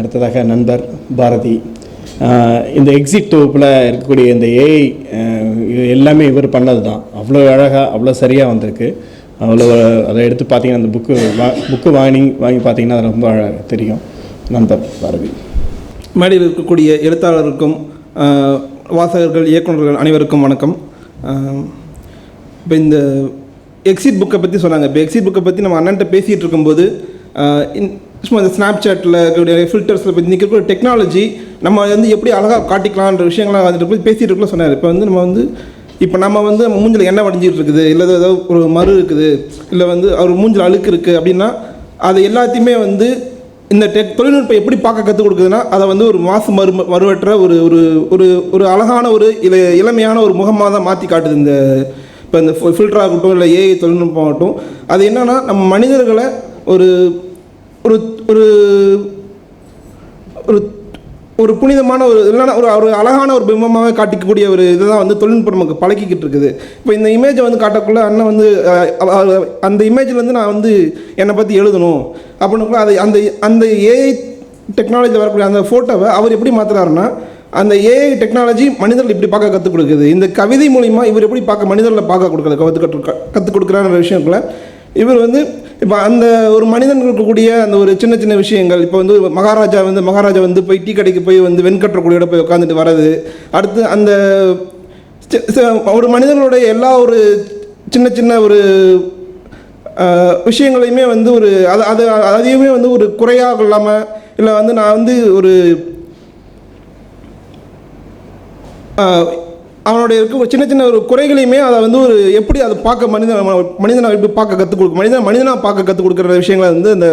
அடுத்ததாக நண்பர் பாரதி. இந்த எக்ஸிட் தொகுப்பில் இருக்கக்கூடிய இந்த ஏஐ எல்லாமே இவர் பண்ணது தான். அவ்வளோ அழகாக அவ்வளோ சரியாக வந்திருக்கு. அவ்வளோ அதை எடுத்து பார்த்தீங்கன்னா அந்த புக்கு வாங்கி பார்த்தீங்கன்னா அது ரொம்ப அழகாக தெரியும். நண்பர் பாரதி. மேடையில் இருக்கக்கூடிய எழுத்தாளருக்கும் வாசகர்கள் இயக்குநர்கள் அனைவருக்கும் வணக்கம். இப்போ இந்த எக்ஸிட் புக்கை பற்றி சொன்னாங்க. இப்போ எக்ஸிட் புக்கை பற்றி நம்ம அண்ணன்ட்ட பேசிகிட்டு இருக்கும்போது சும்மா இந்த ஸ்னாப்சாட்டில் இருக்கக்கூடிய ஃபில்டர்ஸில் பற்றி நிற்கிற டெக்னாலஜி நம்ம வந்து எப்படி அழகாக காட்டிக்கலான்ற விஷயங்கள்லாம் வந்துட்டு பேசிகிட்டு இருக்குள்ள சொன்னார். இப்போ வந்து நம்ம வந்து மூஞ்சில் எண்ணெய் வடிஞ்சிட்டு இருக்குது, இல்லை ஏதாவது ஒரு மறு இருக்குது, இல்லை வந்து அவர் மூஞ்சில் அழுக்கு இருக்குது அப்படின்னா அது எல்லாத்தையுமே வந்து இந்த தொழில்நுட்பம் எப்படி பார்க்க கற்றுக் கொடுக்குதுன்னா அதை வந்து ஒரு மறுவற்ற ஒரு ஒரு ஒரு ஒரு அழகான ஒரு இளமையான ஒரு முகமாக தான் மாற்றி காட்டுது. இப்போ இந்த ஃபில்டர் ஆகட்டும் இல்லை ஏஐ தொழில்நுட்பம் ஆகட்டும், அது என்னென்னா நம்ம மனிதர்களை ஒரு ஒரு ஒரு ஒரு ஒரு புனிதமான ஒரு இல்லைன்னா ஒரு அழகான ஒரு பிம்பமாக காட்டிக்கக்கூடிய ஒரு இதை தான் வந்து தொழில்நுட்பம் நமக்கு பழக்கிக்கிட்டு இருக்குது. இப்போ இந்த இமேஜை வந்து காட்டக்குள்ள அண்ணன் வந்து அந்த இமேஜ்லேருந்து நான் வந்து என்னை பற்றி எழுதணும் அப்படின்னுக்குள்ள அதை அந்த ஏஐ டெக்னாலஜியில் வரக்கூடிய அந்த ஃபோட்டோவை அவர் எப்படி மாற்றுறாருன்னா அந்த ஏஐ டெக்னாலஜி மனிதர்கள் இப்படி பார்க்க கற்றுக் கொடுக்குது. இந்த கவிதை மூலிமா இவர் எப்படி மனிதர்களை பார்க்க கற்றுக் கொடுக்குறான்ற விஷயங்களை இவர் வந்து இப்போ அந்த ஒரு மனிதனுக்கு இருக்கக்கூடிய அந்த ஒரு சின்ன சின்ன விஷயங்கள், இப்போ வந்து மகாராஜா வந்து போய் டீ கடைக்கு போய் வந்து வெண்கட்டக்கூடியோட போய் உட்காந்துட்டு வர்றது, அடுத்து அந்த ஒரு மனிதனுடைய எல்லா ஒரு சின்ன சின்ன ஒரு விஷயங்களையுமே வந்து ஒரு அதையுமே வந்து ஒரு குறையாக இல்லாமல், இல்லை வந்து நான் வந்து ஒரு அவனுடைய இருக்க சின்ன சின்ன ஒரு குறைகளையுமே அதை வந்து ஒரு எப்படி அதை பார்க்க மனிதனை எப்படி பார்க்க கற்றுக் கொடுக்கும், மனிதனாக பார்க்க கற்றுக் கொடுக்குற விஷயங்களை வந்து அந்த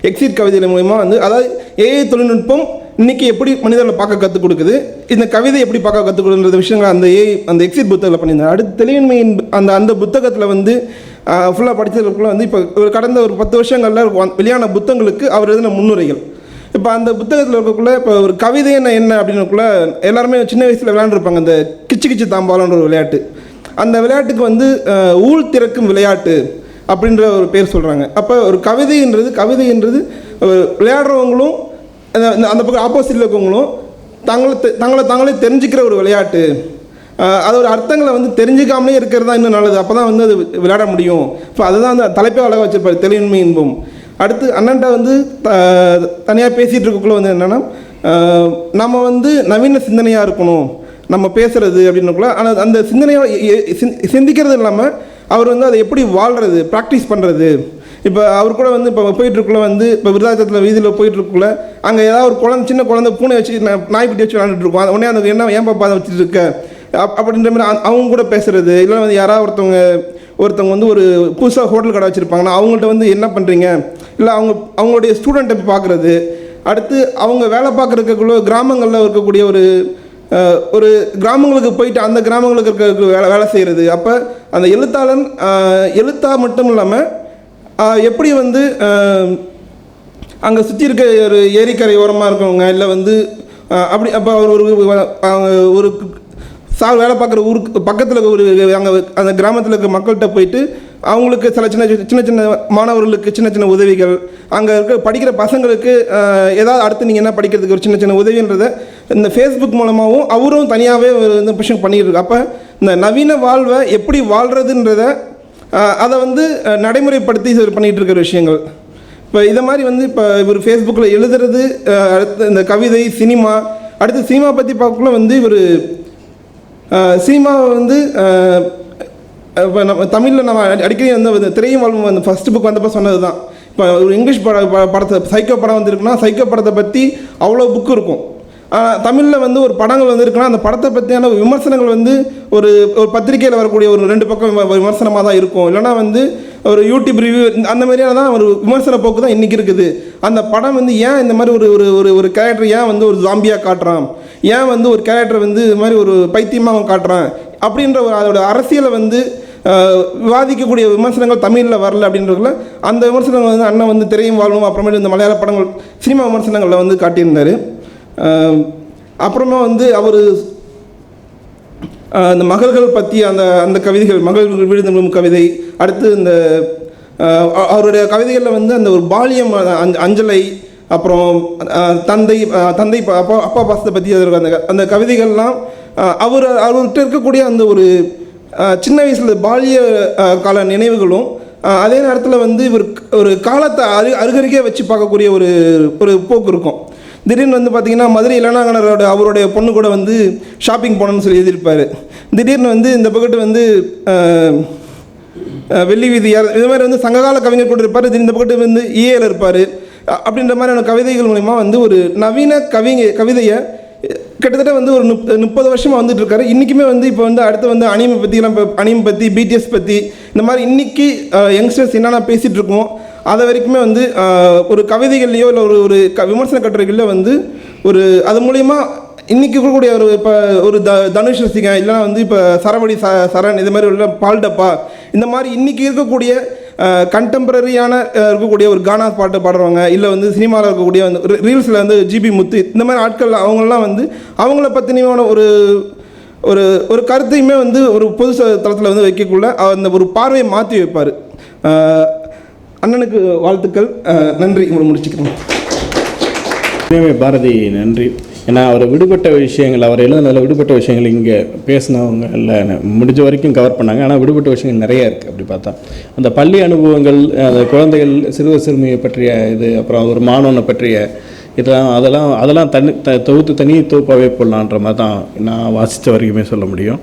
எக்ஸிட் கவிதைகள் மூலிமா வந்து, அதாவது ஏஐ தொழில்நுட்பம் இன்றைக்கி எப்படி மனிதர்களை பார்க்க கற்றுக் கொடுக்குது, இந்த கவிதை எப்படி பார்க்க கற்றுக் கொடுக்குற விஷயங்கள் அந்த எக்ஸிட் புத்தகத்தில் பண்ணியிருந்தேன். அடுத்து தெளிவின்மையின் அந்த புத்தகத்தில் வந்து ஃபுல்லாக படித்ததுக்குள்ளே வந்து இப்போ ஒரு கடந்த ஒரு 10 வருஷங்களில் வெளியான புத்தகங்களுக்கு அவர் எழுதின முன்னுரைகள். இப்போ அந்த புத்தகத்தில் இருக்கக்குள்ளே இப்போ ஒரு கவிதை என்ன அப்படின்னுக்குள்ள எல்லாருமே சின்ன வயசில் விளையாண்டுருப்பாங்க. அந்த கிச்சு தாம்பாலன்ற ஒரு விளையாட்டு. அந்த விளையாட்டுக்கு வந்து ஊழ் திறக்கும் விளையாட்டு அப்படின்ற ஒரு பேர் சொல்கிறாங்க. அப்போ ஒரு கவிதைன்றது விளையாடுறவங்களும் அந்த பக்கம் ஆப்போசிட்டில் இருக்கவங்களும் தங்களை தெரிஞ்சுக்கிற ஒரு விளையாட்டு. அதோட அர்த்தங்களை வந்து தெரிஞ்சிக்காமலே இருக்கிறது தான் இன்னும் நல்லது. அப்போ தான் வந்து அது விளையாட முடியும். இப்போ அதுதான் அந்த தலைப்பே அழகாக வச்சுருப்பார், தெளிவின்மை இன்பம். அடுத்து அண்ணன்ட்ட வந்து தனியாக பேசிகிட்டு இருக்கக்குள்ளே வந்து என்னென்னா நம்ம வந்து நவீன சிந்தனையாக இருக்கணும் நம்ம பேசுகிறது அப்படின்னுக்குள்ள. ஆனால் அந்த சிந்தனையாக சிந்திக்கிறது இல்லாமல் அவர் வந்து அதை எப்படி வாழ்கிறது, ப்ராக்டிஸ் பண்ணுறது. இப்போ அவர் கூட வந்து இப்போ போயிட்டுருக்குள்ள வந்து இப்போ விருதாச்சலத்தில் வீதியில் போயிட்டுருக்குள்ள அங்கே ஏதாவது ஒரு சின்ன குழந்தை பூனை வச்சு நாய்க்குட்டி வச்சு விளாண்டுட்டு அது உடனே அந்த என்ன ஏன் பாப்பா அதை வச்சுட்டு இருக்க அப்படின்ற மாதிரி அவங்க கூட பேசுகிறது. இல்லை வந்து யாராவது ஒருத்தவங்க வந்து ஒரு புதுசாக ஹோட்டல் கடை வச்சுருப்பாங்கன்னா அவங்கள்ட்ட வந்து என்ன பண்ணுறீங்க, இல்லை அவங்களுடைய ஸ்டூடெண்ட்டை பார்க்குறது. அடுத்து அவங்க வேலை பார்க்குறதுக்குள்ள கிராமங்களில் இருக்கக்கூடிய ஒரு கிராமங்களுக்கு போயிட்டு அந்த கிராமங்களுக்கு இருக்க வேலை செய்கிறது. அப்போ அந்த எழுத்தாளன் மட்டும் இல்லாமல் எப்படி வந்து அங்கே சுற்றி இருக்க ஒரு ஏரிக்கரை ஓரமாக இருக்கவங்க, இல்லை வந்து அப்படி அப்போ ஒரு வேலை பார்க்குற ஊருக்கு பக்கத்தில் அங்கே அந்த கிராமத்தில் இருக்க மக்கள்கிட்ட போயிட்டு அவங்களுக்கு சின்ன சின்ன மாணவர்களுக்கு சின்ன சின்ன உதவிகள், அங்கே இருக்க படிக்கிற பசங்களுக்கு ஏதாவது அடுத்து நீங்கள் என்ன படிக்கிறதுக்கு ஒரு சின்ன சின்ன உதவின்றதை இந்த ஃபேஸ்புக் மூலமாகவும் அவரும் தனியாகவே இந்த விஷயம் பண்ணிகிட்டு இருக்கு. அப்போ இந்த நவீன வாழ்வை எப்படி வாழ்கிறதுன்றதை அதை வந்து நடைமுறைப்படுத்தி பண்ணிகிட்டு இருக்கிற விஷயங்கள். இப்போ இதை மாதிரி வந்து இப்போ இவர் ஃபேஸ்புக்கில் எழுதுறது, அடுத்து இந்த கவிதை, சினிமா. அடுத்து சினிமா பற்றி பார்க்கக்குள்ள வந்து இவர் சினிமாவை வந்து இப்போ நம்ம தமிழில் நம்ம அடிக்கடி வந்து திரையும் வாழ்வும் அந்த ஃபஸ்ட்டு புக் வந்தப்போ சொன்னது தான். இப்போ ஒரு இங்கிலீஷ் படத்தை சைக்கோ படம் வந்துருக்குன்னா சைக்கோ படத்தை பற்றி அவ்வளோ புக்கு இருக்கும். தமிழில் வந்து ஒரு படங்கள் வந்துருக்குன்னா அந்த படத்தை பற்றியான விமர்சனங்கள் வந்து ஒரு பத்திரிகையில் வரக்கூடிய ஒரு 2 பக்கம் விமர்சனமாக தான் இருக்கும். இல்லைனா வந்து ஒரு யூடியூப் ரிவ்யூ அந்த மாதிரியான தான் ஒரு விமர்சன போக்கு தான் இன்றைக்கி இருக்குது. அந்த படம் வந்து ஏன் இந்த மாதிரி ஒரு கேரக்டர் ஏன் வந்து ஒரு ஜாம்பியாக காட்டுறான், ஏன் வந்து ஒரு கேரக்டர் வந்து இது மாதிரி ஒரு பைத்தியமாக காட்டுறான் அப்படின்ற அதோட அரசியலை வந்து விவாதிக்கக்கூடிய விமர்சனங்கள் தமிழில் வரல அப்படின்றதுல அந்த விமர்சனங்கள் வந்து அண்ணன் வந்து திரையும் வாழும் அப்புறமேட்டு இந்த மலையாள படங்கள் சினிமா விமர்சனங்களில் வந்து காட்டியிருந்தார். அப்புறமா வந்து அவர் இந்த மகள்கள் பற்றி அந்த கவிதைகள், மகள்கள் விழுந்தும் கவிதை, அடுத்து இந்த அவருடைய கவிதைகளில் வந்து அந்த ஒரு பாலியம் அஞ்சலை, அப்புறம் தந்தை தந்தை அப்பா பாசத்தை பற்றி அந்த கவிதைகள்லாம் அவர்கிட்ட இருக்கக்கூடிய அந்த ஒரு சின்ன வயசில் பால்ய கால நினைவுகளும் அதே நேரத்தில் வந்து இவர் ஒரு காலத்தை அருகருகே வச்சு பார்க்கக்கூடிய ஒரு போக்கு இருக்கும். திடீர்னு வந்து பார்த்திங்கன்னா மதுரை இளநாகனரோட அவருடைய பொண்ணு கூட வந்து ஷாப்பிங் போனோன்னு சொல்லி எழுதியிருப்பார். திடீர்னு வந்து இந்த பக்கத்து வந்து வெள்ளி வீதியார் இது மாதிரி வந்து சங்ககால கவிஞர் கூட இருப்பார். இந்த பக்கத்து வந்து ஈஏல இருப்பார். அப்படின்ற மாதிரியான கவிதைகள் மூலிமா வந்து ஒரு நவீன கவிதையை கிட்டத்தட்ட வந்து ஒரு 30 வருஷமாக வந்துட்டு இருக்காரு. இன்றைக்குமே வந்து இப்போ வந்து அடுத்து வந்து அனிமை பற்றி பிடிஎஸ் பற்றி இந்த மாதிரி இன்றைக்கி யங்ஸ்டர்ஸ் என்னென்ன பேசிகிட்டு இருக்கோம் அதை வரைக்குமே வந்து ஒரு கவிதைகள்லையோ இல்லை ஒரு விமர்சன கட்டுரைகளில் வந்து ஒரு அது மூலிமா இன்றைக்கி இருக்கக்கூடிய இப்போ ஒரு தனுஷ் ரசிகன் இல்லைனா வந்து இப்போ சரவடி சரண் இது மாதிரி உள்ள பால்டப்பா இந்த மாதிரி இன்றைக்கி இருக்கக்கூடிய கண்டெம்பரரியான இருக்கக்கூடிய ஒரு கானா பாட்டை பாடுறவங்க இல்லை வந்து சினிமாவில் இருக்கக்கூடிய அந்த ரீல்ஸில் வந்து ஜிபி முத்து இந்த மாதிரி ஆட்கள் அவங்களெலாம் வந்து அவங்கள பற்றின ஒரு கருத்தையுமே வந்து ஒரு பொது தளத்தில் வந்து வைக்கக்குள்ள அந்த ஒரு பார்வையை மாற்றி வைப்பார். அண்ணனுக்கு வாழ்த்துக்கள். நன்றி. உங்களை முடிச்சுக்கிறேன். பாரதி நன்றி. ஏன்னா அவர் விடுபட்ட விஷயங்கள் அவர் எழுதுனதில் விடுபட்ட விஷயங்கள் இங்கே பேசினவங்க இல்லை முடிஞ்ச வரைக்கும் கவர் பண்ணாங்க. ஆனால் விடுபட்ட விஷயங்கள் நிறையா இருக்குது. அப்படி பார்த்தா அந்த பள்ளி அனுபவங்கள், அந்த குழந்தைகள் சிறுவர் சிறுமியை பற்றிய இது, அப்புறம் ஒரு மாணவனை பற்றிய அதெல்லாம் தொகுப்பாகவே போடலான்ற மாதிரி தான் நான் வாசித்த வரைக்குமே சொல்ல முடியும்.